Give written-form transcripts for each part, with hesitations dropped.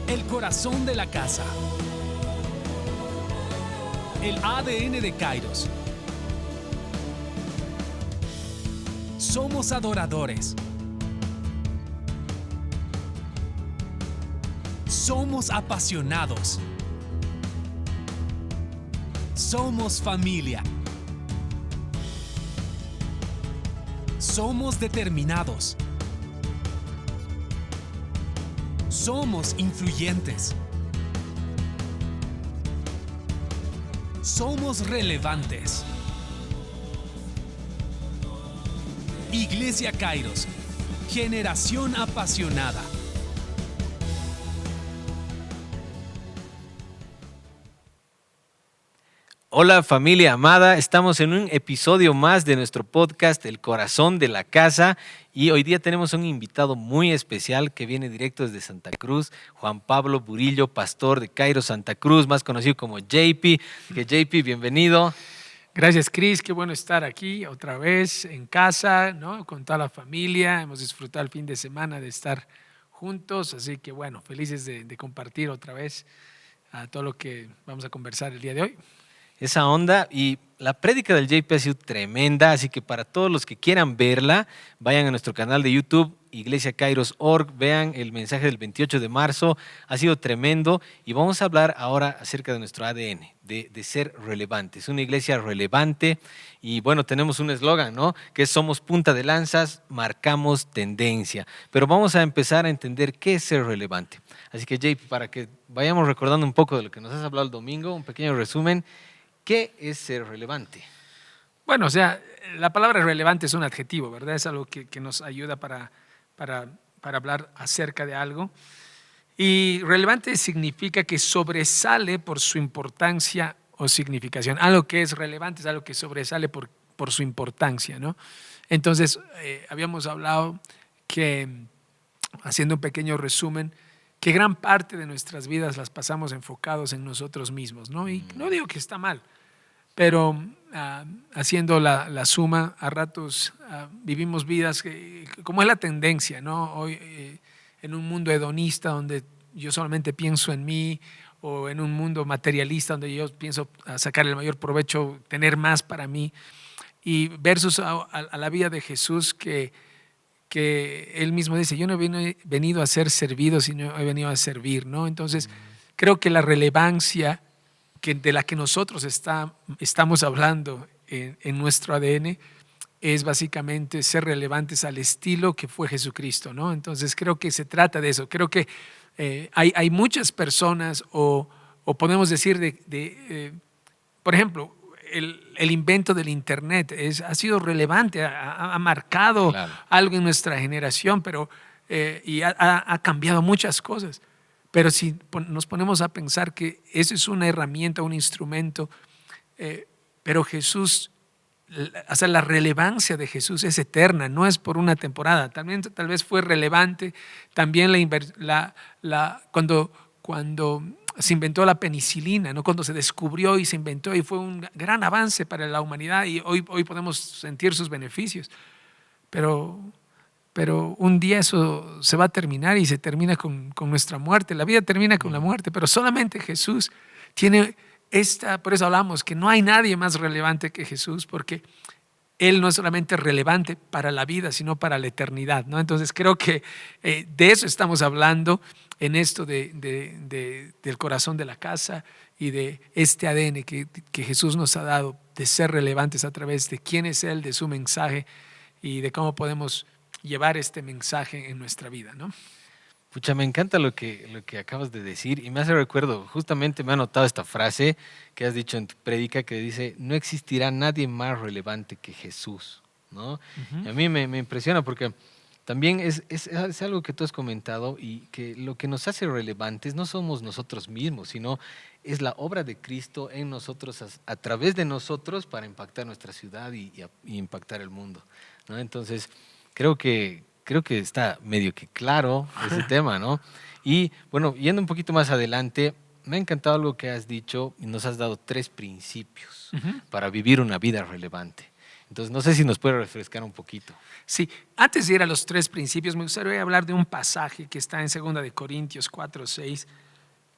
El corazón de la casa. El ADN de Kairos. Somos adoradores. Somos apasionados. Somos familia. Somos determinados. Somos influyentes. Somos relevantes. Iglesia Kairos, generación apasionada. Hola familia amada, estamos en un episodio más de nuestro podcast El Corazón de la Casa y hoy día tenemos un invitado muy especial que viene directo desde Santa Cruz, Juan Pablo Burillo, pastor de Kairos Santa Cruz, más conocido como JP. JP, bienvenido. Gracias, Cris. Qué bueno estar aquí otra vez en casa, ¿no? Con toda la familia. Hemos disfrutado el fin de semana de estar juntos, así que bueno, felices de compartir otra vez todo lo que vamos a conversar el día de hoy. Esa onda, y la prédica del JP ha sido tremenda, así que para todos los que quieran verla, vayan a nuestro canal de YouTube, iglesiakairos.org, vean el mensaje del 28 de marzo, ha sido tremendo y vamos a hablar ahora acerca de nuestro ADN, de ser relevantes, una iglesia relevante y bueno, tenemos un eslogan, ¿no? Que es somos punta de lanzas, marcamos tendencia, pero vamos a empezar a entender qué es ser relevante. Así que JP, para que vayamos recordando un poco de lo que nos has hablado el domingo, un pequeño resumen. ¿Qué es ser relevante? Bueno, o sea, la palabra relevante es un adjetivo, ¿verdad? Es algo que nos ayuda para hablar acerca de algo. Y relevante significa que sobresale por su importancia o significación. Algo que es relevante es algo que sobresale por su importancia, ¿no? Entonces, habíamos hablado que, haciendo un pequeño resumen, que gran parte de nuestras vidas las pasamos enfocados en nosotros mismos, ¿no? Y no digo que está mal, pero haciendo la suma, a ratos vivimos vidas como es la tendencia, ¿no? Hoy en un mundo hedonista donde yo solamente pienso en mí, o en un mundo materialista donde yo pienso sacar el mayor provecho, tener más para mí, y versus a la vida de Jesús que él mismo dice, yo no he venido a ser servido, sino he venido a servir, ¿no? Entonces, creo que la relevancia de la que nosotros estamos hablando en nuestro ADN es básicamente ser relevantes al estilo que fue Jesucristo, ¿no? Entonces, creo que se trata de eso. Creo que hay muchas personas, o podemos decir, por ejemplo, el invento del Internet ha sido relevante, ha marcado algo en nuestra generación, pero y ha cambiado muchas cosas. Pero si nos ponemos a pensar que eso es una herramienta, un instrumento, pero Jesús, o sea, la relevancia de Jesús es eterna, no es por una temporada. También tal vez fue relevante también cuando se inventó la penicilina, ¿no? Cuando se descubrió y se inventó, y fue un gran avance para la humanidad, y hoy podemos sentir sus beneficios. Pero un día eso se va a terminar, y se termina con nuestra muerte. La vida termina con la muerte, pero solamente Jesús tiene por eso hablamos que no hay nadie más relevante que Jesús, porque Él no es solamente relevante para la vida, sino para la eternidad, ¿no? Entonces creo que de eso estamos hablando en esto del corazón de la casa y de este ADN que Jesús nos ha dado, de ser relevantes a través de quién es Él, de su mensaje y de cómo podemos llevar este mensaje en nuestra vida, ¿no? Pucha, me encanta lo que acabas de decir y me hace recuerdo, justamente me ha notado esta frase que has dicho en tu prédica que dice, no existirá nadie más relevante que Jesús, ¿no? Uh-huh. Y a mí me impresiona porque también es algo que tú has comentado, y que lo que nos hace relevantes no somos nosotros mismos, sino es la obra de Cristo en nosotros, a través de nosotros, para impactar nuestra ciudad y impactar el mundo, ¿no? Entonces, creo que está medio que claro ese tema, ¿no? Y bueno, yendo un poquito más adelante, me ha encantado algo que has dicho y nos has dado 3 principios para vivir una vida relevante. Entonces, no sé si nos puede refrescar un poquito. Sí, antes de ir a los 3 principios, me gustaría hablar de un pasaje que está en 2 de Corintios 4:6,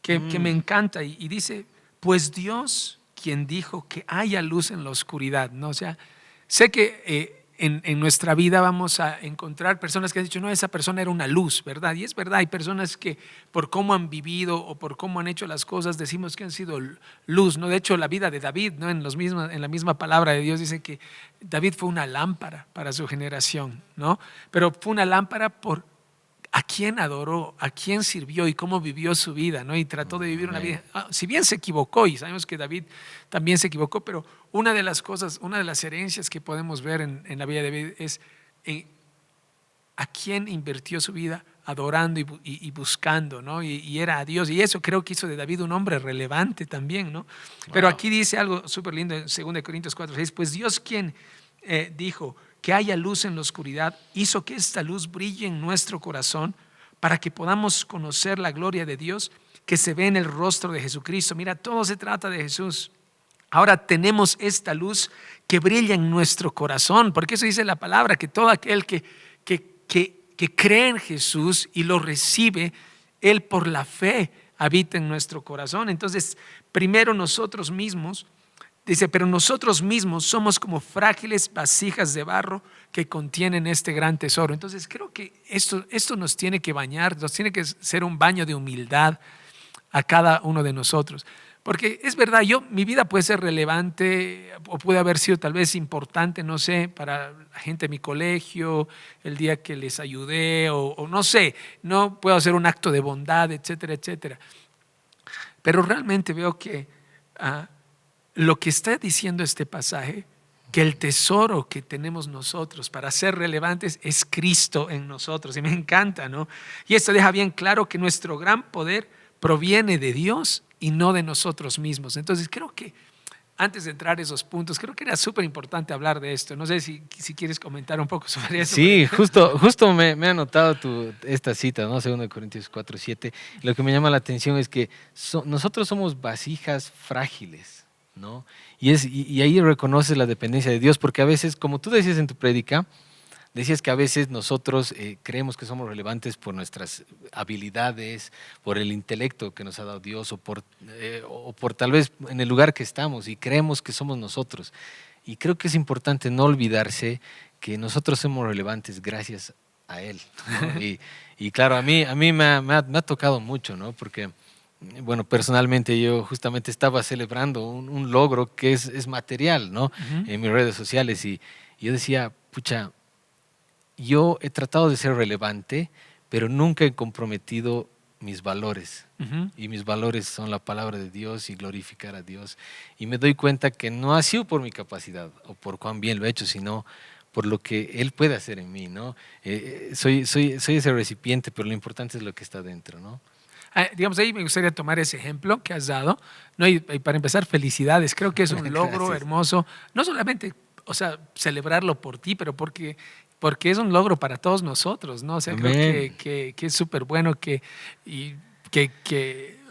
que me encanta y dice, pues Dios quien dijo que haya luz en la oscuridad, ¿no? O sea, sé que en nuestra vida vamos a encontrar personas que han dicho, no, esa persona era una luz, ¿verdad? Y es verdad, hay personas que por cómo han vivido o por cómo han hecho las cosas decimos que han sido luz, ¿no? De hecho, la vida de David, ¿no? En la misma palabra de Dios dice que David fue una lámpara para su generación, ¿no? Pero fue una lámpara por a quién adoró, a quién sirvió y cómo vivió su vida, ¿no? Y trató de vivir una vida, si bien se equivocó, y sabemos que David también se equivocó, pero una de las cosas, una de las herencias que podemos ver en la vida de David es a quién invirtió su vida adorando y buscando, ¿no? Y era a Dios, y eso creo que hizo de David un hombre relevante también, ¿no? Pero aquí dice algo súper lindo en 2 Corintios 4:6, pues Dios quien dijo que haya luz en la oscuridad, hizo que esta luz brille en nuestro corazón para que podamos conocer la gloria de Dios que se ve en el rostro de Jesucristo. Mira, todo se trata de Jesús. Ahora tenemos esta luz que brilla en nuestro corazón, porque eso dice la palabra, que todo aquel que cree en Jesús y lo recibe, Él por la fe habita en nuestro corazón. Entonces, primero nosotros mismos, dice, pero nosotros mismos somos como frágiles vasijas de barro que contienen este gran tesoro. Entonces creo que esto nos tiene que bañar, nos tiene que ser un baño de humildad a cada uno de nosotros. Porque es verdad, mi vida puede ser relevante o puede haber sido tal vez importante, no sé, para la gente de mi colegio, el día que les ayudé o no sé, no puedo hacer un acto de bondad, etcétera, etcétera. Pero realmente veo que lo que está diciendo este pasaje, que el tesoro que tenemos nosotros para ser relevantes es Cristo en nosotros, y me encanta, ¿no? Y esto deja bien claro que nuestro gran poder proviene de Dios y no de nosotros mismos. Entonces creo que antes de entrar a esos puntos, creo que era súper importante hablar de esto. No sé si quieres comentar un poco sobre eso. Sí, justo me ha anotado esta cita, ¿no? 2 Corintios 4:7. Lo que me llama la atención es que nosotros somos vasijas frágiles, ¿no? Y ahí reconoces la dependencia de Dios, porque a veces, como tú decías en tu prédica, decías que a veces nosotros creemos que somos relevantes por nuestras habilidades, por el intelecto que nos ha dado Dios o por tal vez en el lugar que estamos y creemos que somos nosotros. Y creo que es importante no olvidarse que nosotros somos relevantes gracias a Él, ¿no? Y claro, a mí me ha tocado mucho, ¿no? Porque bueno, personalmente yo justamente estaba celebrando un logro que es material, ¿no? En mis redes sociales y yo decía, pucha, yo he tratado de ser relevante, pero nunca he comprometido mis valores. Y mis valores son la palabra de Dios y glorificar a Dios. Y me doy cuenta que no ha sido por mi capacidad o por cuán bien lo he hecho, sino por lo que Él puede hacer en mí, ¿no? Soy ese recipiente, pero lo importante es lo que está dentro, ¿no? Digamos, ahí me gustaría tomar ese ejemplo que has dado, ¿no? Y para empezar, felicidades. Creo que es un logro hermoso, no solamente, o sea, celebrarlo por ti, pero porque es un logro para todos nosotros, ¿no? O sea, creo que es súper bueno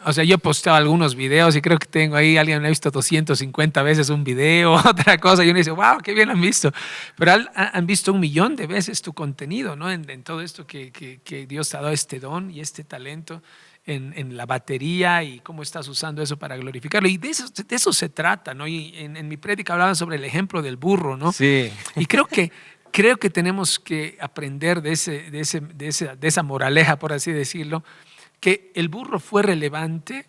o sea, yo he postado algunos videos y creo que tengo ahí, alguien me ha visto 250 veces un video, otra cosa, y uno dice, wow, qué bien han visto. Pero han visto 1.000.000 de veces tu contenido, ¿no? En todo esto que Dios te ha dado este don y este talento en la batería y cómo estás usando eso para glorificarlo. Y de eso se trata, ¿no? Y en mi prédica hablaba sobre el ejemplo del burro, ¿no? Sí. Y creo que tenemos que aprender de esa moraleja, por así decirlo, que el burro fue relevante,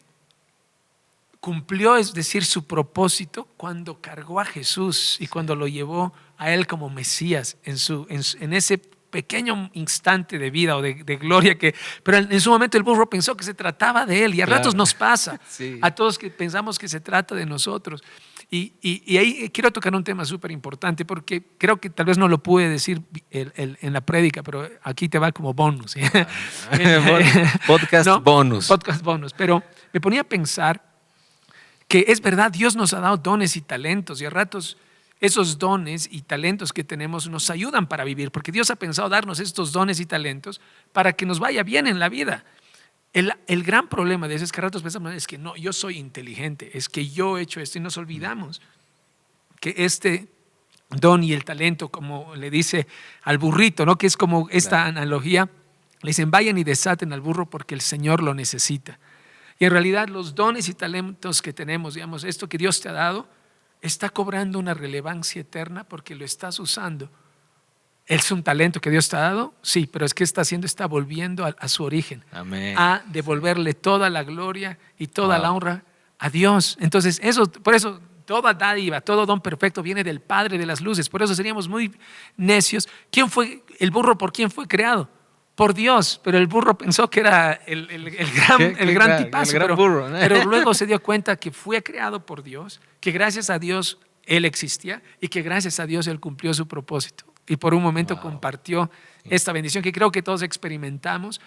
cumplió, es decir, su propósito cuando cargó a Jesús y cuando lo llevó a Él como Mesías en ese pequeño instante de vida o de gloria pero en su momento el burro pensó que se trataba de él y a ratos nos pasa, a todos que pensamos que se trata de nosotros. Y ahí quiero tocar un tema súper importante porque creo que tal vez no lo pude decir en la prédica, pero aquí te va como bonus. Podcast bonus. Podcast bonus. Pero me ponía a pensar que es verdad, Dios nos ha dado dones y talentos y a ratos esos dones y talentos que tenemos nos ayudan para vivir, porque Dios ha pensado darnos estos dones y talentos para que nos vaya bien en la vida. El gran problema de eso es que a ratos pensamos, es que no, yo soy inteligente, es que yo he hecho esto y nos olvidamos que este don y el talento, como le dice al burrito, ¿no? Que es como esta analogía. Le dicen, vayan y desaten al burro porque el Señor lo necesita. Y en realidad los dones y talentos que tenemos, digamos, esto que Dios te ha dado, está cobrando una relevancia eterna porque lo estás usando. ¿Es un talento que Dios te ha dado? Sí, pero es que está haciendo, está volviendo a su origen. Amén. A devolverle toda la gloria y toda la honra a Dios. Entonces, por eso toda dádiva, todo don perfecto viene del Padre de las luces. Por eso seríamos muy necios. ¿Quién fue el burro? ¿Por quién fue creado? Por Dios, pero el burro pensó que era el gran tipazo, pero luego se dio cuenta que fue creado por Dios, que gracias a Dios él existía y que gracias a Dios él cumplió su propósito. Y por un momento compartió esta bendición que creo que todos experimentamos.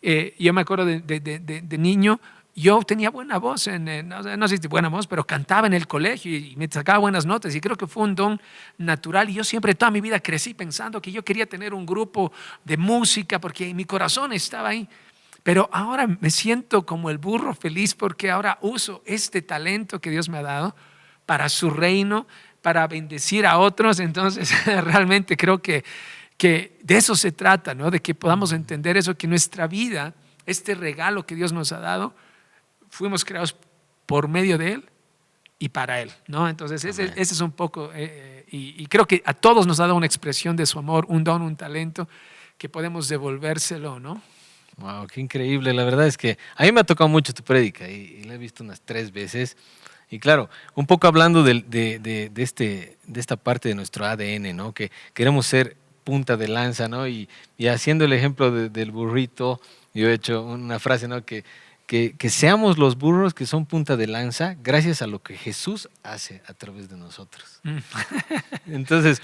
Yo me acuerdo de niño, yo tenía buena voz, no sé si buena voz, pero cantaba en el colegio y me sacaba buenas notas y creo que fue un don natural y yo siempre toda mi vida crecí pensando que yo quería tener un grupo de música porque mi corazón estaba ahí. Pero ahora me siento como el burro feliz porque ahora uso este talento que Dios me ha dado para su reino, para bendecir a otros. Entonces realmente creo que de eso se trata, ¿no? De que podamos entender eso, que nuestra vida, este regalo que Dios nos ha dado, fuimos creados por medio de Él y para Él, ¿no? Entonces ese es un poco, y creo que a todos nos ha dado una expresión de su amor, un don, un talento, que podemos devolvérselo, ¿no? Wow, qué increíble. La verdad es que a mí me ha tocado mucho tu prédica y la he visto unas 3 veces. Y claro, un poco hablando de esta parte de nuestro ADN, ¿no? Que queremos ser punta de lanza, ¿no? Y haciendo el ejemplo del burrito, yo he hecho una frase, ¿no? Que seamos los burros que son punta de lanza gracias a lo que Jesús hace a través de nosotros. Entonces,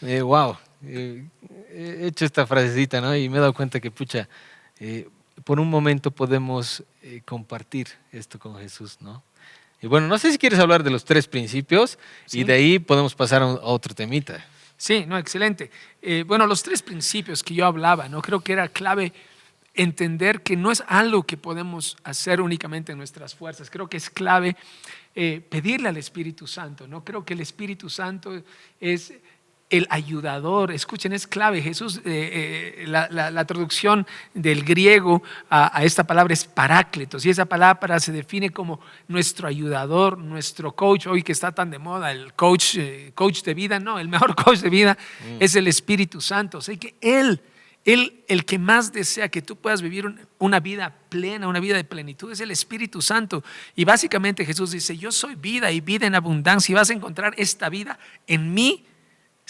wow, he hecho esta frasecita, ¿no? Y me he dado cuenta que, pucha, por un momento podemos compartir esto con Jesús, ¿no? Y bueno, no sé si quieres hablar de los 3 principios y de ahí podemos pasar a otro temita. Sí, no, excelente. Bueno, los 3 principios que yo hablaba, ¿no? Creo que era clave entender que no es algo que podemos hacer únicamente en nuestras fuerzas. Creo que es clave pedirle al Espíritu Santo, ¿no? Creo que el Espíritu Santo es el ayudador. Escuchen, es clave. Jesús, la traducción del griego a esta palabra es parácletos, y esa palabra se define como nuestro ayudador, nuestro coach. Hoy que está tan de moda el coach de vida, no, el mejor coach de vida es el Espíritu Santo. O sea, que Él, el que más desea que tú puedas vivir una vida plena, una vida de plenitud, es el Espíritu Santo. Y básicamente Jesús dice, yo soy vida y vida en abundancia, y vas a encontrar esta vida en mí,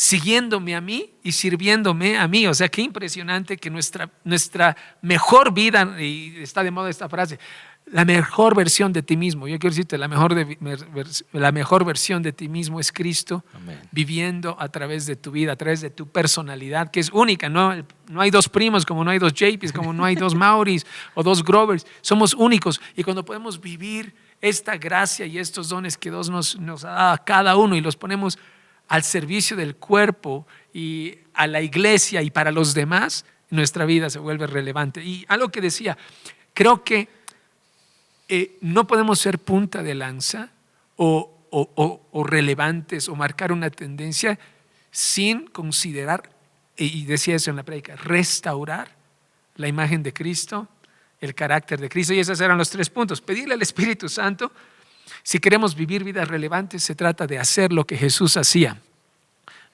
siguiéndome a mí y sirviéndome a mí. O sea, qué impresionante que nuestra mejor vida, y está de moda esta frase, la mejor versión de ti mismo. Yo quiero decirte, la mejor versión de ti mismo es Cristo. Amén. Viviendo a través de tu vida, a través de tu personalidad, que es única, ¿no? No hay 2 primos, como no hay 2 JPs, como no hay 2 Mauris o 2 Grovers. Somos únicos, y cuando podemos vivir esta gracia y estos dones que Dios nos ha dado a cada uno y los ponemos al servicio del cuerpo y a la iglesia y para los demás, nuestra vida se vuelve relevante. Y algo que decía, creo que no podemos ser punta de lanza o relevantes o marcar una tendencia sin considerar, y decía eso en la prédica, restaurar la imagen de Cristo, el carácter de Cristo. Y esos eran los 3 puntos. Pedirle al Espíritu Santo. Si queremos vivir vidas relevantes, se trata de hacer lo que Jesús hacía.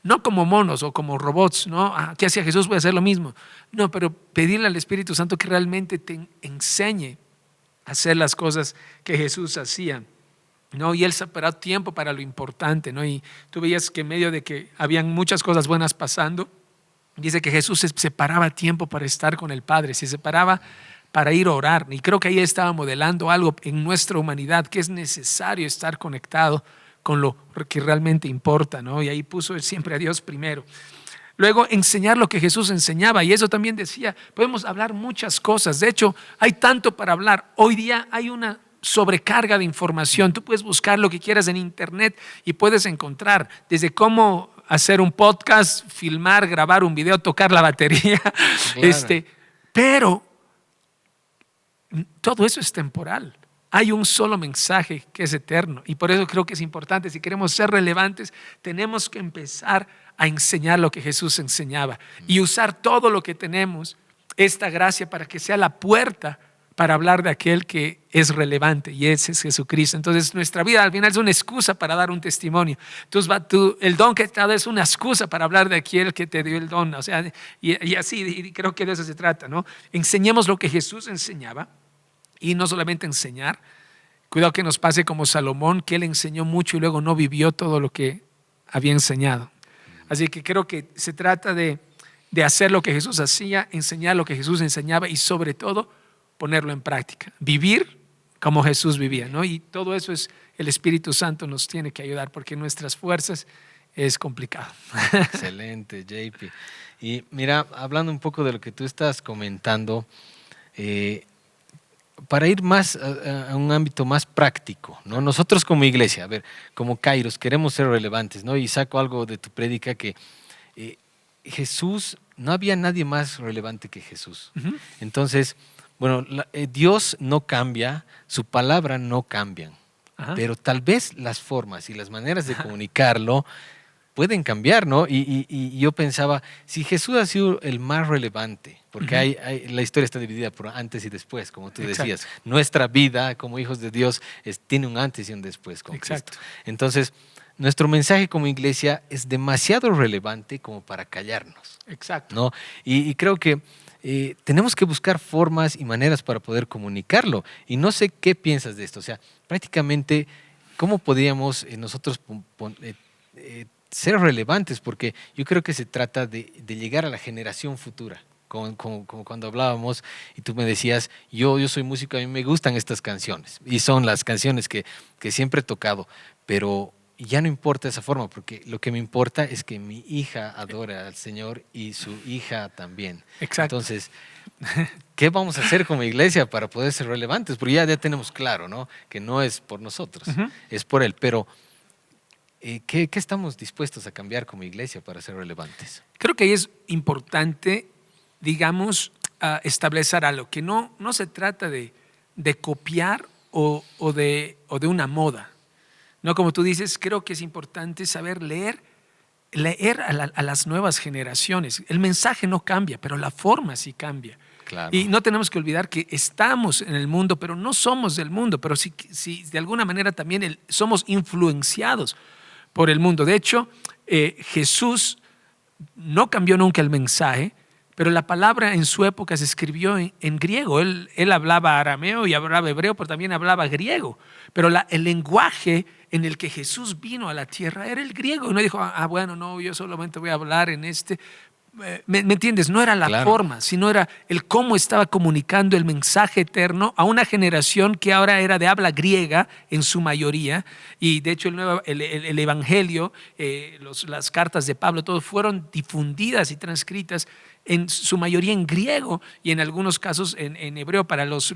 No como monos o como robots, ¿no? ¿Qué hacía Jesús? Voy a hacer lo mismo. No, pero pedirle al Espíritu Santo que realmente te enseñe a hacer las cosas que Jesús hacía, ¿no? Y Él separó tiempo para lo importante, ¿no? Y tú veías que en medio de que habían muchas cosas buenas pasando, dice que Jesús se separaba tiempo para estar con el Padre, se separaba para ir a orar. Y creo que ahí estaba modelando algo en nuestra humanidad, que es necesario estar conectado con lo que realmente importa, ¿no? Y ahí puso siempre a Dios primero. Luego, enseñar lo que Jesús enseñaba, y eso también decía, podemos hablar muchas cosas. De hecho, hay tanto para hablar. Hoy día hay una sobrecarga de información. Tú puedes buscar lo que quieras en internet y puedes encontrar desde cómo hacer un podcast, filmar, grabar un video, tocar la batería. Claro. Pero todo eso es temporal. Hay un solo mensaje que es eterno y por eso creo que es importante, si queremos ser relevantes, tenemos que empezar a enseñar lo que Jesús enseñaba y usar todo lo que tenemos, esta gracia, para que sea la puerta para hablar de aquel que es relevante y ese es Jesucristo. Entonces nuestra vida al final es una excusa para dar un testimonio. Entonces el don que te ha dado es una excusa para hablar de aquel que te dio el don. O sea, y así, y creo que de eso se trata, ¿no? Enseñemos lo que Jesús enseñaba y no solamente enseñar. Cuidado que nos pase como Salomón, que él enseñó mucho y luego no vivió todo lo que había enseñado. Así que creo que se trata de hacer lo que Jesús hacía, enseñar lo que Jesús enseñaba y sobre todo ponerlo en práctica, vivir como Jesús vivía, ¿no? Y todo eso es el Espíritu Santo nos tiene que ayudar porque nuestras fuerzas es complicado. Excelente, JP. Y mira, hablando un poco de lo que tú estás comentando, para ir más a un ámbito más práctico, ¿no? Nosotros como iglesia, a ver, como Kairos, queremos ser relevantes, ¿no? Y saco algo de tu prédica que Jesús, no había nadie más relevante que Jesús. Uh-huh. Entonces, bueno, Dios no cambia, su palabra no cambian, Ajá. pero tal vez las formas y las maneras de comunicarlo pueden cambiar, ¿no? Y yo pensaba, si Jesús ha sido el más relevante, porque la historia está dividida por antes y después, como tú decías. Nuestra vida como hijos de Dios tiene un antes y un después con Cristo. Entonces, nuestro mensaje como iglesia es demasiado relevante como para callarnos. Exacto. ¿No? Y creo que tenemos que buscar formas y maneras para poder comunicarlo. Y no sé qué piensas de esto. O sea, prácticamente, ¿cómo podríamos nosotros ser relevantes? Porque yo creo que se trata de llegar a la generación futura. Como cuando hablábamos y tú me decías, yo soy músico, a mí me gustan estas canciones. Y son las canciones que siempre he tocado. Pero ya no importa esa forma, porque lo que me importa es que mi hija adora al Señor y su hija también. Exacto. Entonces, ¿qué vamos a hacer como iglesia para poder ser relevantes? Porque ya tenemos claro, ¿no? Que no es por nosotros, es por Él. Pero, ¿qué estamos dispuestos a cambiar como iglesia para ser relevantes? Creo que ahí es importante, digamos, establecer algo, que no se trata de copiar o de una moda. No, como tú dices, creo que es importante saber leer a las nuevas generaciones. El mensaje no cambia, pero la forma sí cambia. Claro. Y no tenemos que olvidar que estamos en el mundo, pero no somos del mundo, pero sí de alguna manera también somos influenciados por el mundo. De hecho, Jesús no cambió nunca el mensaje, pero la palabra en su época se escribió en griego. Él hablaba arameo y hablaba hebreo, pero también hablaba griego. Pero el lenguaje en el que Jesús vino a la tierra era el griego. Y no dijo, bueno, no, yo solamente voy a hablar en este. ¿Me entiendes? No era la forma, sino era el cómo estaba comunicando el mensaje eterno a una generación que ahora era de habla griega en su mayoría. Y de hecho el Evangelio, las cartas de Pablo, todo fueron difundidas y transcritas en su mayoría en griego y en algunos casos en hebreo para los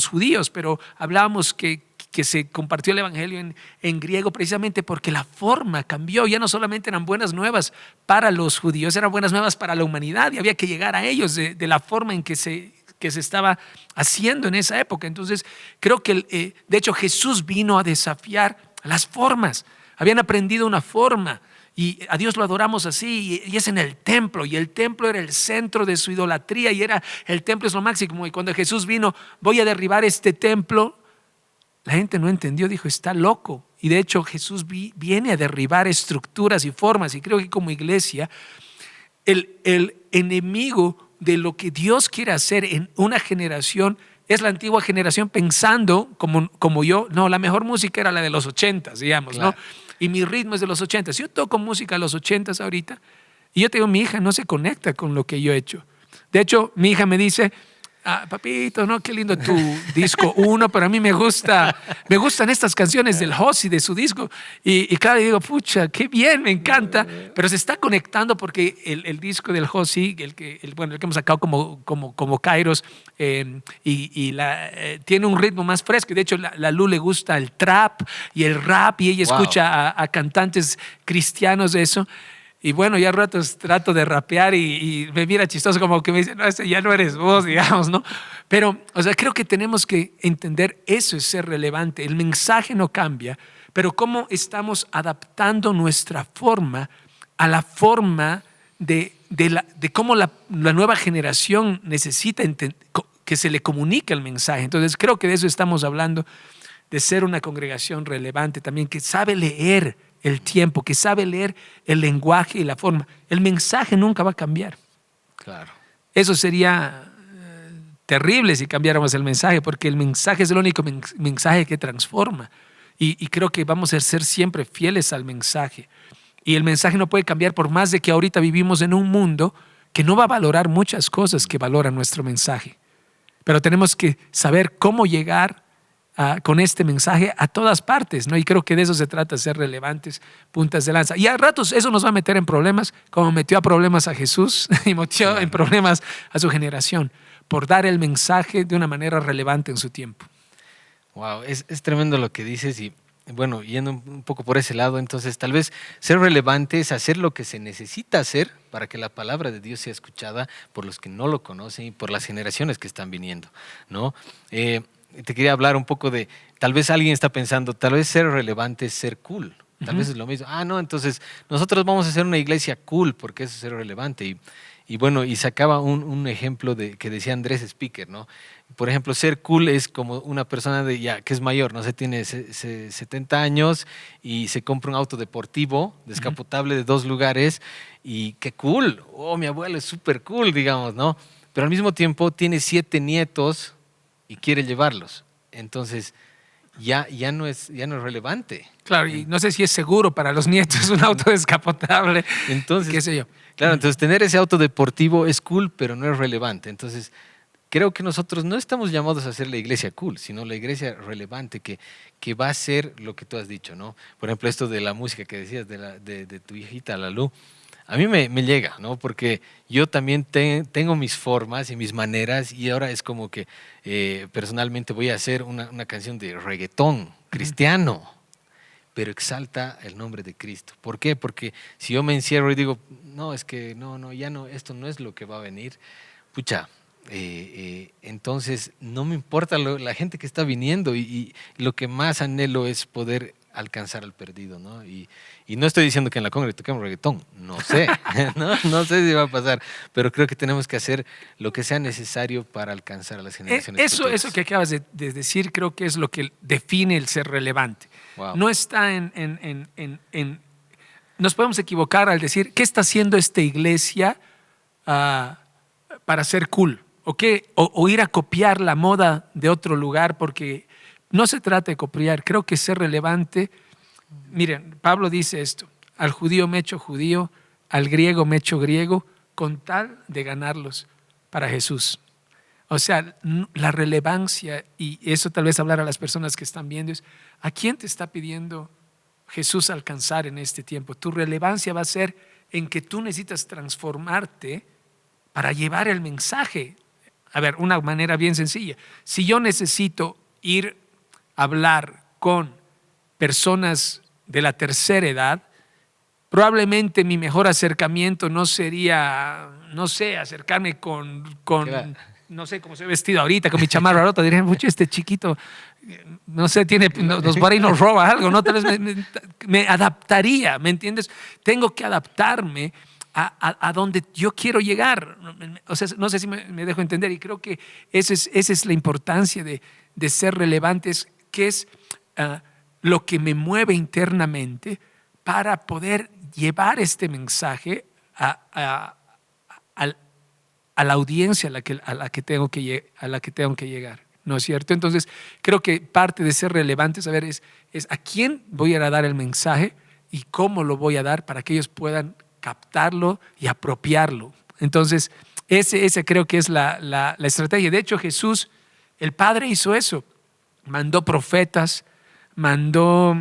judíos. Pero hablábamos que se compartió el Evangelio en griego precisamente porque la forma cambió. Ya no solamente eran buenas nuevas para los judíos, eran buenas nuevas para la humanidad y había que llegar a ellos de la forma en que se estaba haciendo en esa época. Entonces creo que de hecho Jesús vino a desafiar las formas. Habían aprendido una forma y a Dios lo adoramos así y es en el templo, y el templo era el centro de su idolatría y el templo es lo máximo. Y cuando Jesús vino, voy a derribar este templo, la gente no entendió, dijo, está loco. Y de hecho Jesús viene a derribar estructuras y formas. Y creo que como iglesia, el enemigo de lo que Dios quiere hacer en una generación es la antigua generación pensando como yo. No, la mejor música era la de los 80s, digamos, claro. ¿No? Y mi ritmo es de los 80s. Yo toco música de los 80s ahorita y yo te digo, mi hija no se conecta con lo que yo he hecho. De hecho, mi hija me dice, papito, ¿no? Qué lindo tu disco 1, pero a mí me gustan estas canciones del Josi, de su disco. Y claro, digo, pucha, qué bien, me encanta. Pero se está conectando porque el disco del Josi, el que hemos sacado como Kairos, tiene un ritmo más fresco. De hecho, la Lu le gusta el trap y el rap y ella escucha a cantantes cristianos de eso. Y bueno, ya a ratos trato de rapear y me mira chistoso como que me dice, no, ese ya no eres vos, digamos, ¿no? Pero, o sea, creo que tenemos que entender eso es ser relevante. El mensaje no cambia, pero cómo estamos adaptando nuestra forma a la forma de cómo la nueva generación necesita que se le comunique el mensaje. Entonces, creo que de eso estamos hablando, de ser una congregación relevante también, que sabe leer el tiempo, que sabe leer el lenguaje y la forma. El mensaje nunca va a cambiar. Claro. Eso sería terrible si cambiáramos el mensaje, porque el mensaje es el único mensaje que transforma. Y creo que vamos a ser siempre fieles al mensaje. Y el mensaje no puede cambiar por más de que ahorita vivimos en un mundo que no va a valorar muchas cosas que valoran nuestro mensaje. Pero tenemos que saber cómo llegar con este mensaje a todas partes, ¿no? Y creo que de eso se trata, ser relevantes, puntas de lanza. Y a ratos eso nos va a meter en problemas, como metió a problemas a Jesús y metió en problemas a su generación, por dar el mensaje de una manera relevante en su tiempo. Wow, es tremendo lo que dices y bueno, yendo un poco por ese lado, entonces tal vez ser relevante es hacer lo que se necesita hacer para que la palabra de Dios sea escuchada por los que no lo conocen y por las generaciones que están viniendo, ¿no? Te quería hablar un poco de, tal vez alguien está pensando, tal vez ser relevante es ser cool. Tal vez es lo mismo. No, entonces nosotros vamos a ser una iglesia cool porque eso es ser relevante. Y bueno, y sacaba un ejemplo que decía Andrés Speaker, ¿no? Por ejemplo, ser cool es como una persona que es mayor, no sé, tiene 70 años y se compra un auto deportivo, descapotable de 2 lugares y qué cool. Oh, mi abuelo es súper cool, digamos, ¿no? Pero al mismo tiempo tiene 7 nietos y quiere llevarlos. Entonces, ya no es relevante. Claro, y no sé si es seguro para los nietos un auto descapotable, entonces, qué sé yo. Claro, entonces tener ese auto deportivo es cool, pero no es relevante. Entonces, creo que nosotros no estamos llamados a ser la iglesia cool, sino la iglesia relevante que va a ser lo que tú has dicho, ¿no? Por ejemplo, esto de la música que decías de tu hijita, Lalu. A mí me llega, ¿no? Porque yo también tengo mis formas y mis maneras y ahora es como que personalmente voy a hacer una canción de reggaetón cristiano, pero exalta el nombre de Cristo. ¿Por qué? Porque si yo me encierro y digo, no, es que ya no, esto no es lo que va a venir, pucha, entonces no me importa la gente que está viniendo y lo que más anhelo es poder alcanzar al perdido, ¿no? Y no estoy diciendo que en la congregación toquemos reggaetón, no sé, no sé si va a pasar, pero creo que tenemos que hacer lo que sea necesario para alcanzar a las generaciones futuras. Eso que acabas de decir creo que es lo que define el ser relevante. Wow. No está nos podemos equivocar al decir, ¿qué está haciendo esta iglesia para ser cool? O ir a copiar la moda de otro lugar, porque no se trata de copiar, creo que ser relevante. Miren, Pablo dice esto, al judío me he hecho judío, al griego me he hecho griego, con tal de ganarlos para Jesús. O sea, la relevancia, y eso tal vez hablar a las personas que están viendo, es ¿a quién te está pidiendo Jesús alcanzar en este tiempo? Tu relevancia va a ser en que tú necesitas transformarte para llevar el mensaje. A ver, una manera bien sencilla. Si yo necesito ir a hablar con personas de la tercera edad, probablemente mi mejor acercamiento no sería, no sé, acercarme con no sé cómo soy vestido ahorita, con mi chamarra rota. Dirían, mucho este chiquito, no sé, nos va y nos roba algo, ¿no? Tal vez me adaptaría, ¿me entiendes? Tengo que adaptarme a donde yo quiero llegar. O sea, no sé si me dejo entender, y creo que esa es la importancia de ser relevantes, que es lo que me mueve internamente para poder llevar este mensaje a la audiencia a la que tengo que llegar, ¿no es cierto? Entonces, creo que parte de ser relevante es a quién voy a dar el mensaje y cómo lo voy a dar para que ellos puedan captarlo y apropiarlo. Entonces, ese creo que es la estrategia. De hecho, Jesús, el Padre hizo eso. Mandó profetas, mandó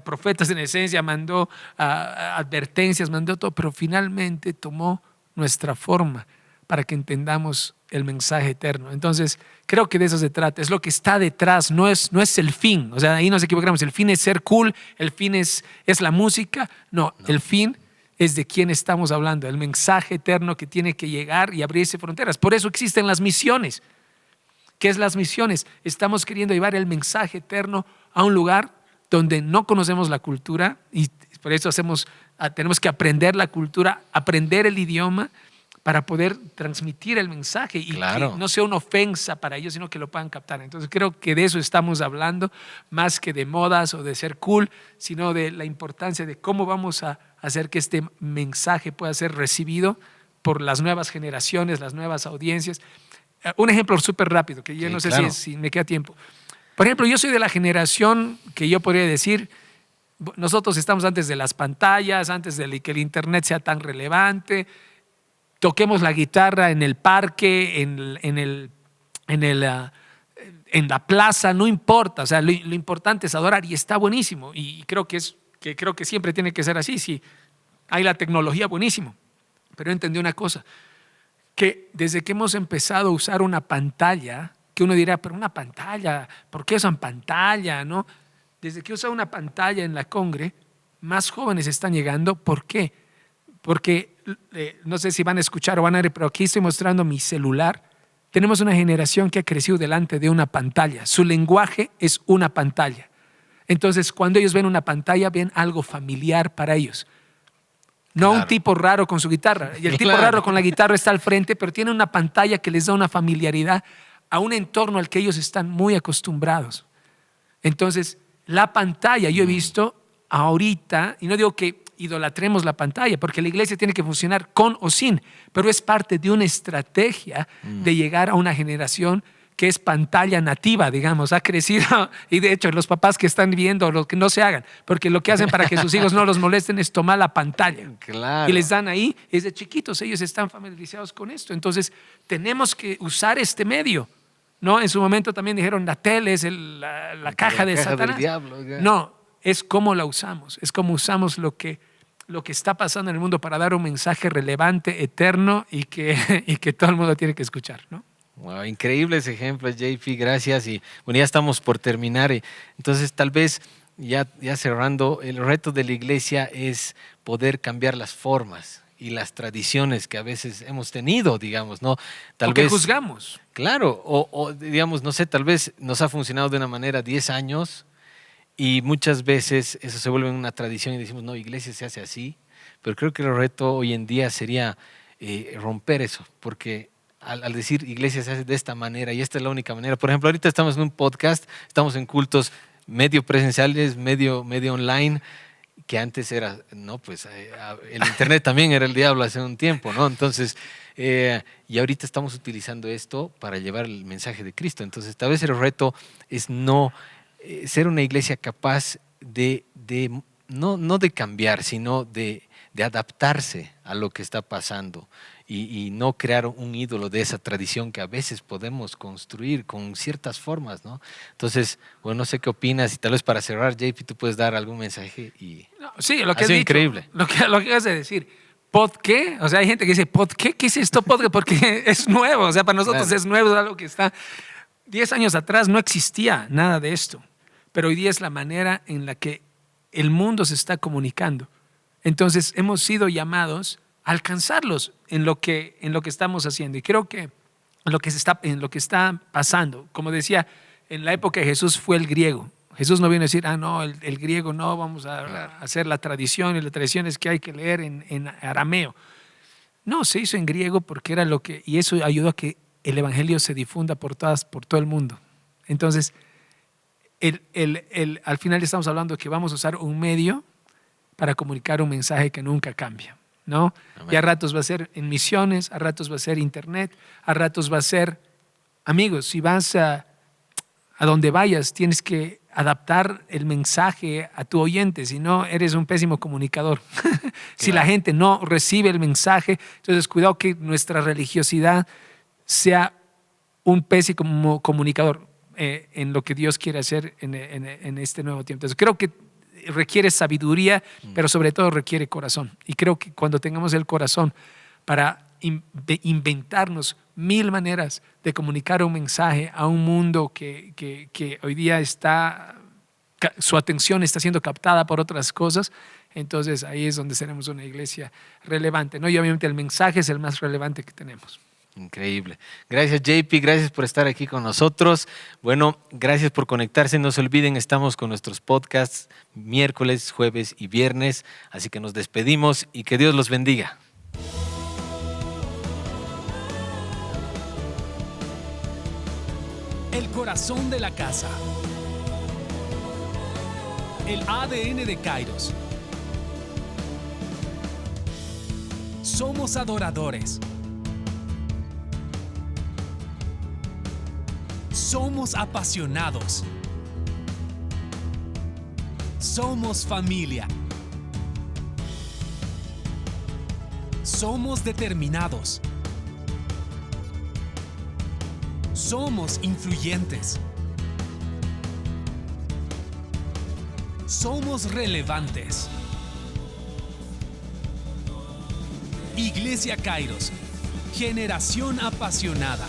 profetas en esencia, mandó advertencias, mandó todo, pero finalmente tomó nuestra forma para que entendamos el mensaje eterno. Entonces, creo que de eso se trata. Es lo que está detrás, no es el fin. O sea, ahí nos equivocamos. El fin es ser cool, el fin es la música. No, el fin es de quién estamos hablando, el mensaje eterno que tiene que llegar y abrirse fronteras. Por eso existen las misiones. ¿Qué es las misiones? Estamos queriendo llevar el mensaje eterno a un lugar donde no conocemos la cultura y por eso tenemos que aprender la cultura, aprender el idioma para poder transmitir el mensaje y Claro. que no sea una ofensa para ellos, sino que lo puedan captar. Entonces creo que de eso estamos hablando, más que de modas o de ser cool, sino de la importancia de cómo vamos a hacer que este mensaje pueda ser recibido por las nuevas generaciones, las nuevas audiencias. Un ejemplo súper rápido, que yo Sí, no sé claro. si me queda tiempo. Por ejemplo, yo soy de la generación que yo podría decir, nosotros estamos antes de las pantallas, antes de que el internet sea tan relevante. Toquemos la guitarra en el parque, en la plaza, no importa. O sea, lo importante es adorar y está buenísimo. Y creo que siempre tiene que ser así. Si hay la tecnología, buenísimo. Pero entendí una cosa, que desde que hemos empezado a usar una pantalla, que uno dirá, pero una pantalla, ¿por qué usan pantalla? ¿No? Desde que usa una pantalla en la Congre, más jóvenes están llegando. ¿Por qué? Porque no sé si van a escuchar o van a ver, pero aquí estoy mostrando mi celular. Tenemos una generación que ha crecido delante de una pantalla. Su lenguaje es una pantalla. Entonces, cuando ellos ven una pantalla, ven algo familiar para ellos. No Claro. un tipo raro con su guitarra. Y el tipo Claro. raro con la guitarra está al frente, pero tiene una pantalla que les da una familiaridad a un entorno al que ellos están muy acostumbrados. Entonces, la pantalla, yo he visto ahorita, y no digo que idolatremos la pantalla, porque la iglesia tiene que funcionar con o sin, pero es parte de una estrategia de llegar a una generación que es pantalla nativa, digamos, ha crecido, y de hecho los papás que están viendo, los que no se hagan, porque lo que hacen para que sus hijos no los molesten es tomar la pantalla. Claro. Y les dan ahí, desde chiquitos, ellos están familiarizados con esto. Entonces, tenemos que usar este medio, ¿no? En su momento también dijeron, la tele es la caja de Satanás. del diablo. Ya. No, es cómo la usamos, es cómo usamos lo que está pasando en el mundo para dar un mensaje relevante, eterno y que todo el mundo tiene que escuchar, ¿no? Wow, increíbles ejemplos, JP, gracias. Y bueno, ya estamos por terminar. Entonces, tal vez, ya cerrando, el reto de la iglesia es poder cambiar las formas y las tradiciones que a veces hemos tenido, digamos, ¿no? Tal Porque vez juzgamos. Claro, o digamos, no sé, tal vez nos ha funcionado de una manera 10 años y muchas veces eso se vuelve una tradición y decimos, no, iglesia se hace así, pero creo que el reto hoy en día sería romper eso, porque al decir iglesia se hace de esta manera y esta es la única manera. Por ejemplo, ahorita estamos en un podcast, estamos en cultos medio presenciales, medio online, que antes era, no, pues el internet también era el diablo hace un tiempo, ¿no? Entonces, y ahorita estamos utilizando esto para llevar el mensaje de Cristo. Entonces, tal vez el reto es no ser una iglesia capaz de no de cambiar, sino de adaptarse a lo que está pasando y no crear un ídolo de esa tradición que a veces podemos construir con ciertas formas, ¿no? Entonces, bueno, no sé qué opinas y tal vez para cerrar, JP, tú puedes dar algún mensaje. No, sí, lo que Ha has sido dicho, increíble. Lo que acabas de decir. ¿Pod qué? O sea, hay gente que dice, ¿pod qué? ¿Qué es esto? ¿Pod qué? Porque es nuevo. O sea, para nosotros Claro. es nuevo, es algo que está... 10 años atrás no existía nada de esto. Pero hoy día es la manera en la que el mundo se está comunicando. Entonces, hemos sido llamados a alcanzarlos en lo que estamos haciendo. Y creo que en lo que está pasando, como decía, en la época de Jesús fue el griego. Jesús no viene a decir, no, el griego no, vamos a hacer la tradición, y la tradición es que hay que leer en arameo. No, se hizo en griego porque era y eso ayudó a que el evangelio se difunda por todo el mundo. Entonces, al final estamos hablando de que vamos a usar un medio para comunicar un mensaje que nunca cambia, ¿no? Amén. Y a ratos va a ser en misiones, a ratos va a ser internet, a ratos va a ser, amigos, si vas a donde vayas, tienes que adaptar el mensaje a tu oyente, si no, eres un pésimo comunicador. Si la gente no recibe el mensaje, entonces cuidado que nuestra religiosidad sea un pésimo comunicador en lo que Dios quiere hacer en este nuevo tiempo. Entonces, creo que requiere sabiduría, pero sobre todo requiere corazón. Y creo que cuando tengamos el corazón para inventarnos 1000 maneras de comunicar un mensaje a un mundo que hoy día su atención está siendo captada por otras cosas. Entonces ahí es donde seremos una iglesia relevante, ¿no? Y obviamente el mensaje es el más relevante que tenemos. Increíble. Gracias, JP. Gracias por estar aquí con nosotros. Bueno, gracias por conectarse. No se olviden, estamos con nuestros podcasts miércoles, jueves y viernes. Así que nos despedimos y que Dios los bendiga. El corazón de la casa. El ADN de Kairos. Somos adoradores. Somos apasionados. Somos familia. Somos determinados. Somos influyentes. Somos relevantes. Iglesia Kairos, generación apasionada.